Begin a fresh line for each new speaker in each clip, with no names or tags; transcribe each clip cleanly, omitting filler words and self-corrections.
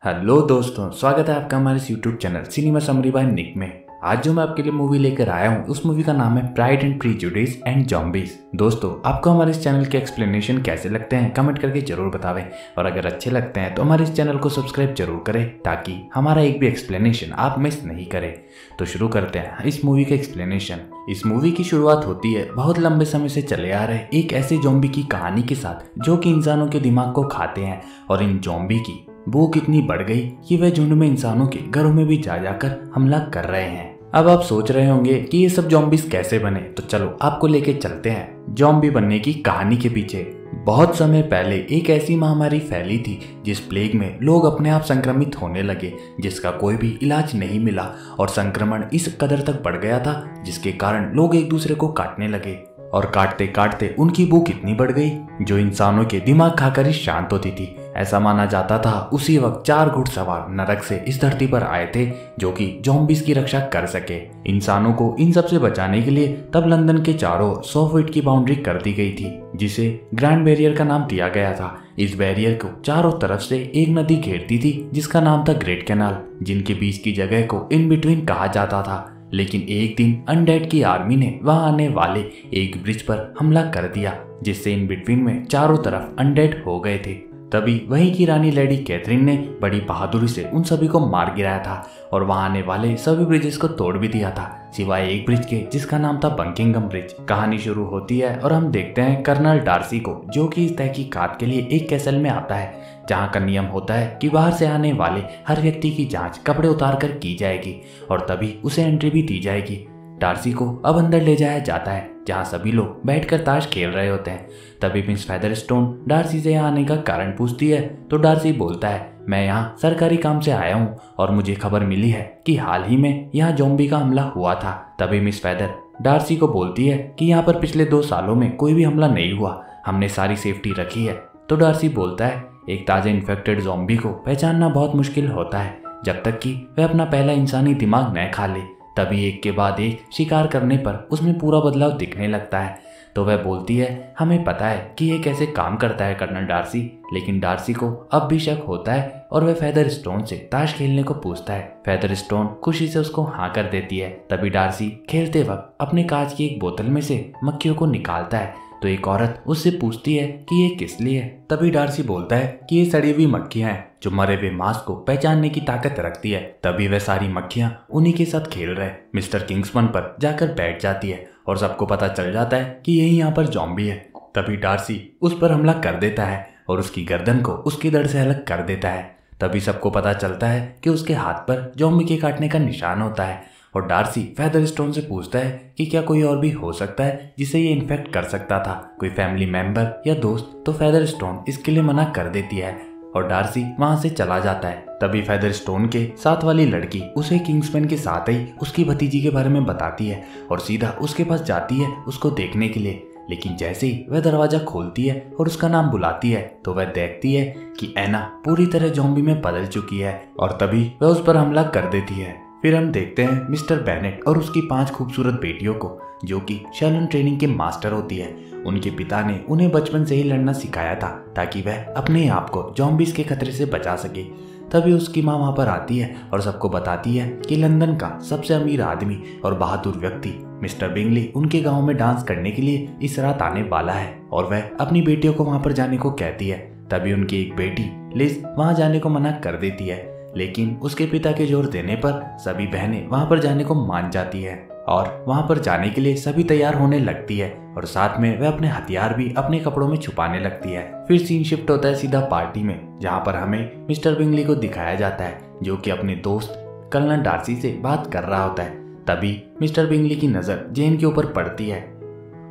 Hello दोस्तों, स्वागत है आपका हमारे इस YouTube channel cinema summary by Nick में। आज जो मैं आपके लिए मूवी लेकर आया हूँ उस मूवी का नाम है pride and prejudice and zombies. दोस्तों, आपको हमारे इस चैनल के एक्सप्लेनेशन कैसे लगते हैं कमेंट करके जरूर बतावें, और अगर अच्छे लगते हैं तो हमारे इस चैनल को सब्सक्राइब जरूर करें ताकि हमारा एक भी एक्सप्लेनेशन आप मिस नहीं करें। तो शुरू करते हैं इस मूवी का एक्सप्लेनेशन। इस मूवी की शुरुआत होती है बहुत लंबे समय से चले आ रहे एक ऐसे ज़ॉम्बी की कहानी के साथ जो कि इंसानों के दिमाग को खाते हैं, और इन ज़ॉम्बी की भूख इतनी बढ़ गई कि वे झुंड में इंसानों के घरों में भी जा जाकर हमला कर रहे हैं। अब आप सोच रहे होंगे कि ये सब ज़ॉम्बीज कैसे बने, तो चलो आपको लेके चलते हैं ज़ॉम्बी बनने की कहानी के पीछे। बहुत समय पहले एक ऐसी महामारी फैली थी जिस प्लेग में लोग अपने आप संक्रमित होने लगे, जिसका कोई भी इलाज नहीं मिला, और संक्रमण इस कदर तक बढ़ गया था जिसके कारण लोग एक दूसरे को काटने लगे, और काटते काटते उनकी भूख इतनी बढ़ गई जो इंसानों के दिमाग खाकर ही शांत होती थी। ऐसा माना जाता था उसी वक्त 4 घुड़सवार नरक से इस धरती पर आए थे जो कि ज़ॉम्बीज की रक्षा कर सके। इंसानों को इन सब से बचाने के लिए तब लंदन के चारों 100 फीट की बाउंड्री कर दी गई थी, जिसे ग्रैंड बैरियर का नाम दिया गया था। इस बैरियर को चारों तरफ से एक नदी घेरती थी जिसका नाम था ग्रेट कैनाल, जिनके बीच की जगह को इन बिटवीन कहा जाता था। लेकिन एक दिन अनडेड की आर्मी ने वहां आने वाले एक ब्रिज पर हमला कर दिया, जिससे इन बिटवीन में चारों तरफ अनडेड हो गए थे। तभी वहीं की रानी लेडी कैथरीन ने बड़ी बहादुरी से उन सभी को मार गिराया था, और वहां आने वाले सभी ब्रिजेस को तोड़ भी दिया था सिवाय एक ब्रिज के जिसका नाम था बकिंघम ब्रिज। कहानी शुरू होती है और हम देखते हैं कर्नल डार्सी को, जो कि इस तहकीकात के लिए एक कैसल में आता है जहाँ का नियम होता है कि बाहर से आने वाले हर व्यक्ति की जांच कपड़े उतार कर की जाएगी और तभी उसे एंट्री भी दी जाएगी। डार्सी को अब अंदर ले जाया जाता है जहाँ सभी लोग बैठकर ताश खेल रहे होते हैं। तभी मिस फेदरस्टोन डार्सी से यहाँ आने का कारण पूछती है, तो डार्सी बोलता है, मैं यहाँ सरकारी काम से आया हूँ और मुझे खबर मिली है कि हाल ही में यहाँ ज़ॉम्बी का हमला हुआ था। तभी मिस फेदर डार्सी को बोलती है कि यहाँ पर पिछले 2 सालों में कोई भी हमला नहीं हुआ, हमने सारी सेफ्टी रखी है। तो डार्सी बोलता है, एक ताज़ा इन्फेक्टेड ज़ॉम्बी को पहचानना बहुत मुश्किल होता है जब तक कि वह अपना पहला इंसानी दिमाग न खा ले। तभी एक के बाद एक शिकार करने पर उसमें पूरा बदलाव दिखने लगता है। तो वह बोलती है, हमें पता है कि ये कैसे काम करता है कर्नल डार्सी। लेकिन डार्सी को अब भी शक होता है और वह फेदरस्टोन से ताश खेलने को पूछता है। फेदरस्टोन खुशी से उसको हाँ कर देती है। तभी डार्सी खेलते वक्त अपने कांच की एक बोतल में से मक्खियों को निकालता है, तो एक औरत उससे पूछती है कि ये किस लिए है। तभी डार्सी बोलता है कि ये सड़ी हुई मक्खियां हैं जो मरे हुए मांस को पहचानने की ताकत रखती है। तभी वह सारी मक्खियां उन्हीं के साथ खेल रहे मिस्टर किंग्समैन पर जाकर बैठ जाती है और सबको पता चल जाता है कि यही यहाँ पर ज़ॉम्बी है। तभी डार्सी उस पर हमला कर देता है और उसकी गर्दन को उसकी धड़ से अलग कर देता है। तभी सबको पता चलता है कि उसके हाथ पर ज़ॉम्बी के काटने का निशान होता है, और डार्सी फेदरस्टोन से पूछता है कि क्या कोई और भी हो सकता है जिसे ये इन्फेक्ट कर सकता था, कोई फैमिली मेंबर या दोस्त। तो फेदरस्टोन इसके लिए मना कर देती है और डार्सी वहां से चला जाता है। तभी फेदरस्टोन के साथ वाली लड़की उसे किंग्समैन के साथ ही उसकी भतीजी के बारे में बताती है और सीधा उसके पास जाती है उसको देखने के लिए। लेकिन जैसे ही वह दरवाजा खोलती है और उसका नाम बुलाती है तो वह देखती है कि एना पूरी तरह ज़ॉम्बी में बदल चुकी है, और तभी वह उस पर हमला कर देती है। फिर हम देखते हैं मिस्टर बेनेट और उसकी 5 खूबसूरत बेटियों को, जो कि शैलन ट्रेनिंग के मास्टर होती है। उनके पिता ने उन्हें बचपन से ही लड़ना सिखाया था ताकि वह अपने आप को ज़ॉम्बीज के खतरे से बचा सके। तभी उसकी माँ वहाँ पर आती है और सबको बताती है कि लंदन का सबसे अमीर आदमी और बहादुर व्यक्ति मिस्टर बिंगली उनके गाँव में डांस करने के लिए इस रात आने वाला है, और वह अपनी बेटियों को वहाँ पर जाने को कहती है। तभी उनकी एक बेटी लिज वहाँ जाने को मना कर देती है, लेकिन उसके पिता के जोर देने पर सभी बहनें वहां पर जाने को मान जाती है और वहां पर जाने के लिए सभी तैयार होने लगती है, और साथ में वह अपने हथियार भी अपने कपड़ों में छुपाने लगती है। फिर सीन शिफ्ट होता है सीधा पार्टी में, जहां पर हमें मिस्टर बिंगली को दिखाया जाता है जो कि अपने दोस्त कर्नल डार्सी से बात कर रहा होता है। तभी मिस्टर बिंगली की नजर जेन के ऊपर पड़ती है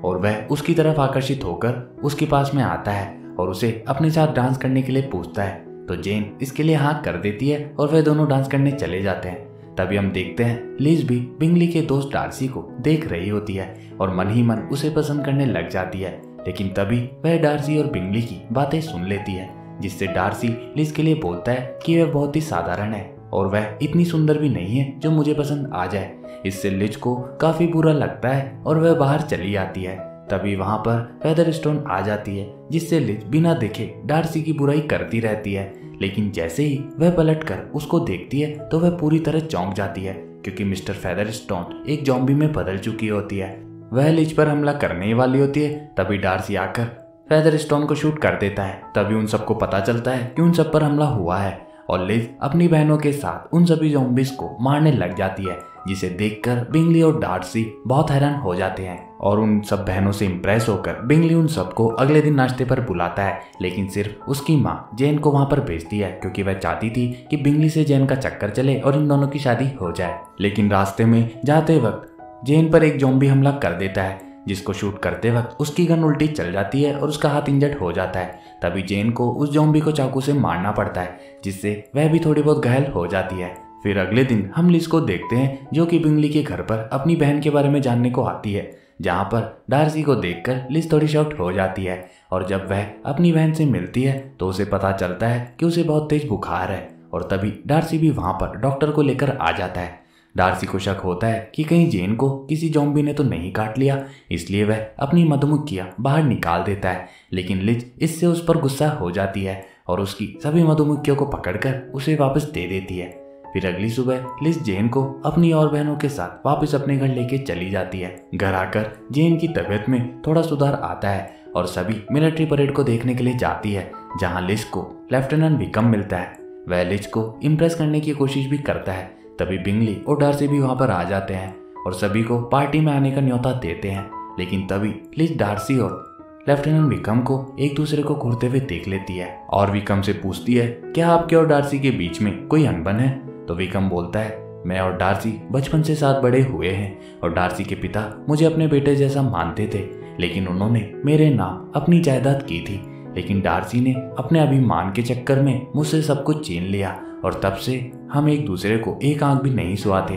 और वह उसकी तरफ आकर्षित होकर उसके पास में आता है और उसे अपने साथ डांस करने के लिए पूछता है। तो जेन इसके लिए हाँ कर देती है और वे दोनों डांस करने चले जाते हैं। तभी हम देखते हैं लिज भी बिंगली के दोस्त डार्सी को देख रही होती है और मन ही मन उसे पसंद करने लग जाती है। लेकिन तभी वह डार्सी और बिंगली की बातें सुन लेती है, जिससे डार्सी लिज के लिए बोलता है कि वह बहुत ही साधारण है और वह इतनी सुंदर भी नहीं है जो मुझे पसंद आ जाए। इससे लिज को काफी बुरा लगता है और वह बाहर चली आती है। तभी वहां पर फेदरस्टोन आ जाती है, जिससे लिज बिना देखे डार्सी की बुराई करती रहती है। लेकिन जैसे ही वह पलटकर उसको देखती है तो वह पूरी तरह चौंक जाती है, क्योंकि मिस्टर फेदरस्टोन एक ज़ॉम्बी में बदल चुकी होती है। वह लिज पर हमला करने ही वाली होती है, तभी डार्सी आकर फेदरस्टोन को शूट कर देता है। तभी उन सबको पता चलता है कि उन सब पर हमला हुआ है और लिज अपनी बहनों के साथ उन सभी ज़ॉम्बीज को मारने लग जाती है, जिसे देखकर बिंगली और डार्सी बहुत हैरान हो जाते हैं। और उन सब बहनों से इम्प्रेस होकर बिंगली उन सबको अगले दिन नाश्ते पर बुलाता है, लेकिन सिर्फ उसकी माँ जेन को वहां पर भेजती है, क्योंकि वह चाहती थी कि बिंगली से जेन का चक्कर चले और इन दोनों की शादी हो जाए। लेकिन रास्ते में जाते वक्त जेन पर एक ज़ॉम्बी हमला कर देता है, जिसको शूट करते वक्त उसकी गन उल्टी चल जाती है और उसका हाथ इंजर्ड हो जाता है। तभी जेन को उस ज़ॉम्बी को चाकू से मारना पड़ता है, जिससे वह भी थोड़ी बहुत घायल हो जाती है। फिर अगले दिन हम लिज को देखते हैं, जो कि बिंगली के घर पर अपनी बहन के बारे में जानने को आती है, जहाँ पर डार्सी को देखकर लिज थोड़ी शॉक्ड हो जाती है। और जब वह अपनी बहन से मिलती है तो उसे पता चलता है कि उसे बहुत तेज बुखार है, और तभी डार्सी भी वहाँ पर डॉक्टर को लेकर आ जाता है। डार्सी को शक होता है कि कहीं जेन को किसी ज़ॉम्बी ने तो नहीं काट लिया, इसलिए वह अपनी मधुमक्खियां बाहर निकाल देता है। लेकिन लिज इससे उस पर गुस्सा हो जाती है और उसकी सभी मधुमक्खियों को पकड़कर उसे वापस दे देती है। फिर अगली सुबह लिज जेन को अपनी और बहनों के साथ वापस अपने घर लेके चली जाती है। घर आकर जेन की तबीयत में थोड़ा सुधार आता है और सभी मिलिट्री परेड को देखने के लिए जाती है, जहाँ लिज को लेफ्टिनेंट विकम मिलता है। वह लिज को इम्प्रेस करने की कोशिश भी करता है। तभी बिंगली और डार्सी भी वहां पर आ जाते हैं और सभी को पार्टी में आने का न्योता देते हैं। लेकिन तभी लिज डार्सी और लेफ्टिनेंट विकम को एक दूसरे को घूरते हुए देख लेती है और विकम से पूछती है, क्या आपके और डार्सी के बीच में कोई अनबन है? तो विकम बोलता है, मैं और डार्सी बचपन से साथ बड़े हुए हैं और डार्सी के पिता मुझे अपने बेटे जैसा मानते थे, लेकिन उन्होंने मेरे नाम अपनी जायदाद की थी। लेकिन डार्सी ने अपने अभिमान के चक्कर में मुझसे सब कुछ छीन लिया और तब से हम एक दूसरे को एक आंख भी नहीं सुहाते।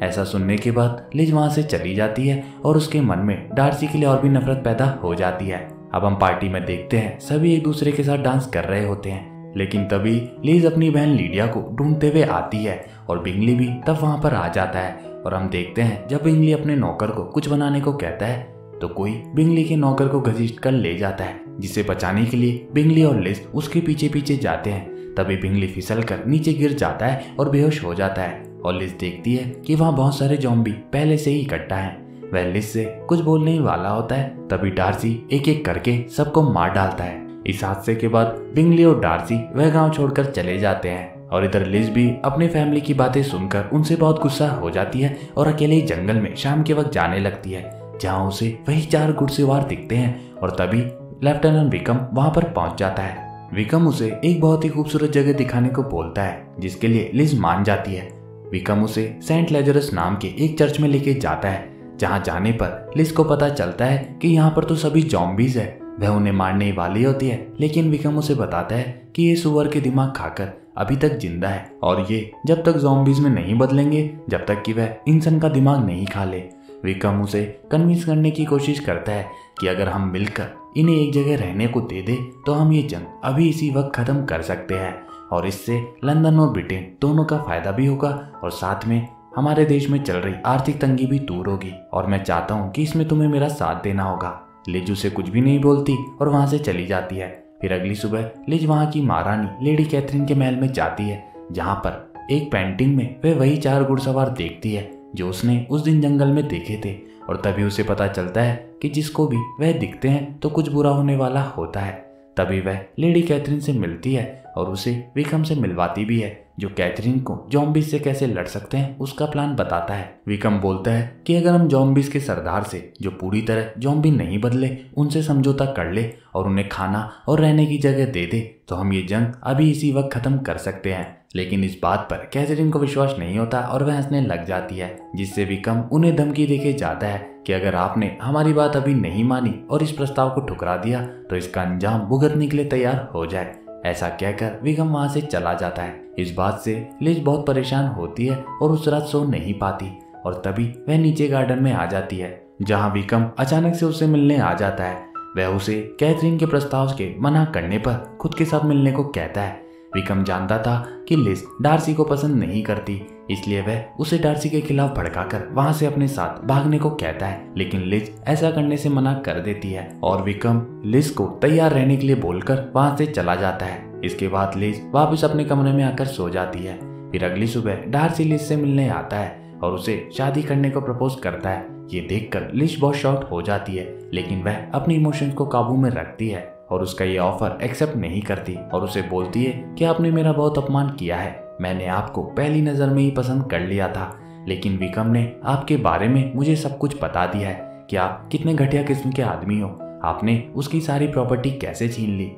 ऐसा सुनने के बाद लिज वहां से चली जाती है और उसके मन में डार्सी के लिए और भी नफरत पैदा हो जाती है। अब हम पार्टी में देखते हैं सभी एक दूसरे के साथ डांस कर रहे होते हैं, लेकिन तभी लिज अपनी बहन लीडिया को ढूंढते हुए आती है और बिंगली भी तब वहां पर आ जाता है। और हम देखते हैं जब बिंगली अपने नौकर को कुछ बनाने को कहता है तो कोई बिंगली के नौकर को घसीट कर ले जाता है, जिसे बचाने के लिए बिंगली और लिज उसके पीछे पीछे जाते हैं। तभी बिंगली फिसल कर नीचे गिर जाता है और बेहोश हो जाता है और लिज देखती है कि वहाँ बहुत सारे ज़ॉम्बी पहले से ही इकट्ठा हैं। वह लिज से कुछ बोलने ही वाला होता है, तभी डार्सी एक एक करके सबको मार डालता है। इस हादसे के बाद बिंगली और डार्सी वह गांव छोड़कर चले जाते हैं और इधर लिज भी अपनी फैमिली की बातें सुनकर उनसे बहुत गुस्सा हो जाती है और अकेले ही जंगल में शाम के वक्त जाने लगती है, जहाँ उसे वही 4 घुड़सवार दिखते हैं। और तभी लेफ्टिनेंट विकम वहां पर पहुंच जाता है। विकम उसे एक बहुत ही खूबसूरत जगह दिखाने को बोलता है, जिसके लिए लिज मान जाती है। विकम उसे सेंट लेजरस नाम के एक चर्च में लेके जाता है, जहां जाने पर लिज को पता चलता है कि यहाँ पर तो सभी ज़ॉम्बीज है। वह उन्हें मारने वाली होती है, लेकिन विकम उसे बताता है कि ये सुअर के दिमाग खाकर अभी तक जिंदा है और ये जब तक ज़ॉम्बीज में नहीं बदलेंगे जब तक कि वह इंसान का दिमाग नहीं खा ले। विकम उसे कन्विंस करने की कोशिश करता है कि अगर हम मिलकर इन्हें एक जगह रहने को दे दे तो हम ये जंग अभी इसी वक्त खत्म कर सकते हैं और इससे लंदन और ब्रिटेन दोनों का फायदा भी होगा और साथ में हमारे देश में चल रही आर्थिक तंगी भी दूर होगी और मैं चाहता हूँ कि इसमें तुम्हें मेरा साथ देना होगा। लिज उसे कुछ भी नहीं बोलती और वहां से चली जाती है। फिर अगली सुबह लिज वहां की महारानी लेडी कैथरीन के महल में जाती है, जहां पर एक पेंटिंग में वह वही 4 घुड़सवार देखती है जो उसने उस दिन जंगल में देखे थे। और तभी उसे पता चलता है कि जिसको भी वह दिखते हैं तो कुछ बुरा होने वाला होता है। तभी वह लेडी कैथरीन से मिलती है और उसे विकम से मिलवाती भी है, जो कैथरीन को ज़ॉम्बीज से कैसे लड़ सकते हैं उसका प्लान बताता है। विकम बोलता है कि अगर हम ज़ॉम्बीज के सरदार से, जो पूरी तरह ज़ॉम्बी नहीं बदले, उनसे समझौता कर ले और उन्हें खाना और रहने की जगह दे दे तो हम ये जंग अभी इसी वक्त खत्म कर सकते हैं। लेकिन इस बात पर कैथरीन को विश्वास नहीं होता और वह हंसने लग जाती है, जिससे विकम उन्हें धमकी देके जाता है कि अगर आपने हमारी बात अभी नहीं मानी और इस प्रस्ताव को ठुकरा दिया तो इसका अंजाम भुगतने के लिए तैयार हो जाए। ऐसा कहकर विकम वहां से चला जाता है। इस बात से लिज बहुत परेशान होती है और उस रात सो नहीं पाती और तभी वह नीचे गार्डन में आ जाती है, जहां विकम अचानक से उससे मिलने आ जाता है। वह उसे कैथरीन के प्रस्ताव के मना करने पर खुद के साथ मिलने को कहता है। विकम जानता था कि लिज डार्सी को पसंद नहीं करती, इसलिए वह उसे डार्सी के खिलाफ भड़काकर वहां से अपने साथ भागने को कहता है, लेकिन लिज ऐसा करने से मना कर देती है और विकम लिज को तैयार रहने के लिए बोलकर वहां से चला जाता है। इसके बाद लिज वापस अपने कमरे में आकर सो जाती है। फिर अगली सुबह डार्सी लिज से मिलने आता है और उसे शादी करने को प्रपोज करता है। ये देखकर लिज बहुत शॉक हो जाती है, लेकिन वह अपने इमोशंस को काबू में रखती है और उसका ये ऑफर एक्सेप्ट नहीं करती और उसे बोलती है कि आपने मेरा बहुत अपमान किया है। मैंने आपको पहली नजर में ही पसंद कर लिया था, लेकिन विक्रम ने आपके बारे में मुझे सब कुछ बता दिया है कि आप कितने घटिया किस्म के आदमी हो। आपने उसकी सारी प्रॉपर्टी कैसे छीन ली।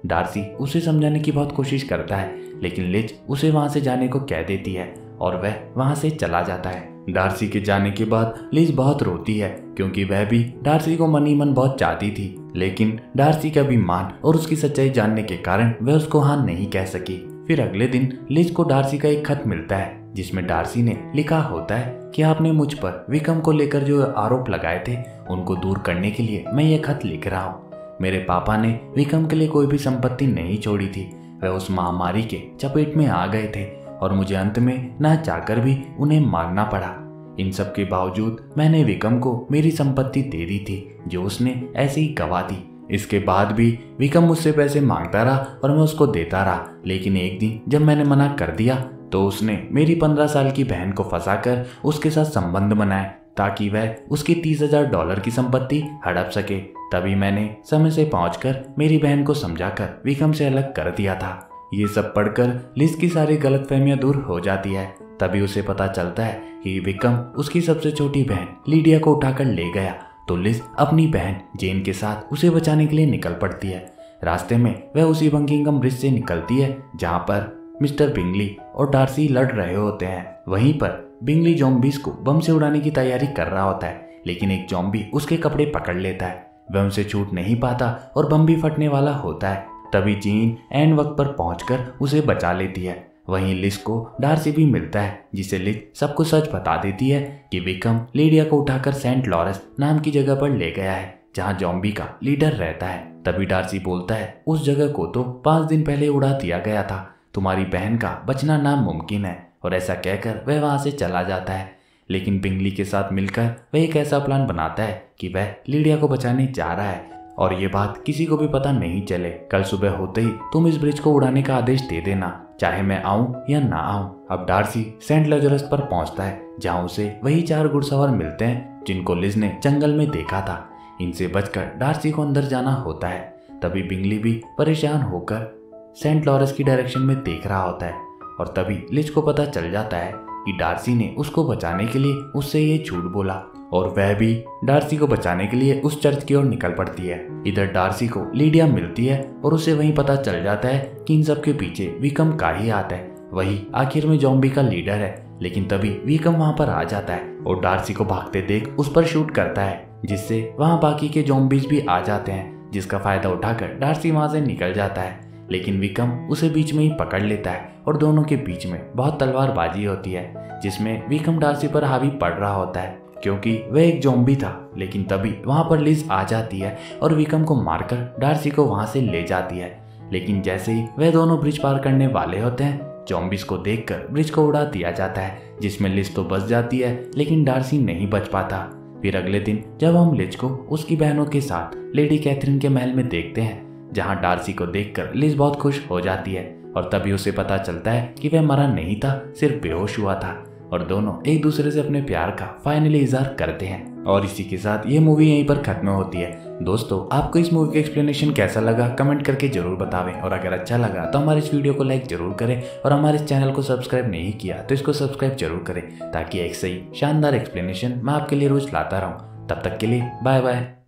डार्सी उसे समझाने की बहुत कोशिश करता है, लेकिन लिज उसे वहां से जाने को कह देती है और वह वहां से चला जाता है। डार्सी के जाने के बाद लिज बहुत रोती है, क्योंकि वह भी डार्सी को मन ही मन बहुत चाहती थी, लेकिन डार्सी का अभिमान और उसकी सच्चाई जानने के कारण वह उसको हाँ नहीं कह सकी। फिर अगले दिन लिज को डार्सी का एक खत मिलता है, जिसमें डार्सी ने लिखा होता है कि आपने मुझ पर विक्रम को लेकर जो आरोप लगाए थे उनको दूर करने के लिए मैं ये खत लिख रहा हूँ। मेरे पापा ने विक्रम के लिए कोई भी संपत्ति नहीं छोड़ी थी। वह उस महामारी के चपेट में आ गए थे और मुझे अंत में ना चाहकर भी उन्हें मारना पड़ा। इन सब के बावजूद मैंने विक्रम को मेरी संपत्ति दे दी थी, जो उसने ऐसे ही गवा दी। इसके बाद भी विक्रम मुझसे पैसे मांगता रहा और मैं उसको देता रहा, लेकिन एक दिन जब मैंने मना कर दिया तो उसने मेरी 15 साल की बहन को फंसाकर उसके साथ संबंध बनाए, ताकि वह उसकी $30,000 की संपत्ति हड़प सके। तभी मैंने समय से पहुंचकर मेरी बहन को समझाकर विक्रम से अलग कर दिया था। ये सब पढ़कर लिज की सारी गलतफहमियां दूर हो जाती है। तभी उसे पता चलता है कि विक्रम उसकी सबसे छोटी बहन लीडिया को उठाकर ले गया, तो लिज अपनी बहन जेन के साथ उसे बचाने के लिए निकल पड़ती है। रास्ते में वह उसी बकिंघम ब्रिज से निकलती है जहाँ पर मिस्टर बिंगली और डार्सी लड़ रहे होते हैं। वहीं पर बिंगली ज़ॉम्बीज को बम से उड़ाने की तैयारी कर रहा होता है, लेकिन एक ज़ॉम्बी उसके कपड़े पकड़ लेता है। वह उनसे छूट नहीं पाता और बम भी फटने वाला होता है। तभी जीन एन वक्त पर पहुंचकर उसे बचा लेती है। वहीं लिज को डार्सी भी मिलता है, जिसे लिज सबको सच बता देती है कि विक्रम लीडिया को उठाकर सेंट लॉरेंस नाम की जगह पर ले गया है, जहां ज़ॉम्बी का लीडर रहता है। तभी डार्सी बोलता है, उस जगह को तो 5 दिन पहले उड़ा दिया गया था, तुम्हारी बहन का बचना नामुमकिन है। और ऐसा कहकर वह वहां से चला जाता है। लेकिन बिंगली के साथ मिलकर वह एक ऐसा प्लान बनाता है कि वह लीडिया को बचाने जा रहा है और ये बात किसी को भी पता नहीं चले। कल सुबह होते ही तुम इस ब्रिज को उड़ाने का आदेश दे देना, चाहे मैं आऊं या ना आऊं। अब डार्सी सेंट लजरस पर पहुंचता है, जहां उसे वही 4 घुड़सवार मिलते हैं जिनको लिज ने जंगल में देखा था। इनसे बचकर डार्सी को अंदर जाना होता है। तभी बिंगली भी परेशान होकर सेंट लॉरेंस की डायरेक्शन में देख रहा होता है और तभी लिज को पता चल जाता है कि डार्सी ने उसको बचाने के लिए उससे ये झूठ बोला और वह भी डार्सी को बचाने के लिए उस चर्च की ओर निकल पड़ती है। इधर डार्सी को लीडिया मिलती है और उसे वहीं पता चल जाता है कि इन सब के पीछे विक्रम का ही हाथ है। वही आखिर में ज़ॉम्बी का लीडर है, लेकिन तभी विक्रम वहां पर आ जाता है और डार्सी को भागते देख उस पर शूट करता है, जिससे वहां बाकी के ज़ॉम्बीज भी आ जाते हैं, जिसका फायदा उठाकर डार्सी वहां से निकल जाता है। लेकिन विक्रम उसे बीच में ही पकड़ लेता है और दोनों के बीच में बहुत तलवारबाजी होती है, जिसमें विक्रम डार्सी पर हावी पड़ रहा होता है, क्योंकि वह एक ज़ॉम्बी था। लेकिन तभी वहां पर लिज आ जाती है और विक्रम को मारकर डार्सी को वहां से ले जाती है। लेकिन जैसे ही वह दोनों ब्रिज पार करने वाले होते हैं, ज़ॉम्बीज को देखकर ब्रिज को उड़ा दिया जाता है, जिसमें लिज तो बच जाती है, लेकिन डार्सी नहीं बच पाता। फिर अगले दिन जब हम लिज को उसकी बहनों के साथ लेडी कैथरीन के महल में देखते हैं, जहां डार्सी को देखकर लिज बहुत खुश हो जाती है और तभी उसे पता चलता है कि वह मरा नहीं था, सिर्फ बेहोश हुआ था। और दोनों एक दूसरे से अपने प्यार का फाइनली इजहार करते हैं। और इसी के साथ ये मूवी यहीं पर खत्म होती है। दोस्तों, आपको इस मूवी का एक्सप्लेनेशन कैसा लगा कमेंट करके जरूर बतावें, और अगर अच्छा लगा तो हमारे इस वीडियो को लाइक जरूर करें, और हमारे इस चैनल को सब्सक्राइब नहीं किया तो इसको सब्सक्राइब जरूर करें, ताकि एक सही शानदार एक्सप्लेनेशन मैं आपके लिए रोज लाता रहूं। तब तक के लिए बाय बाय।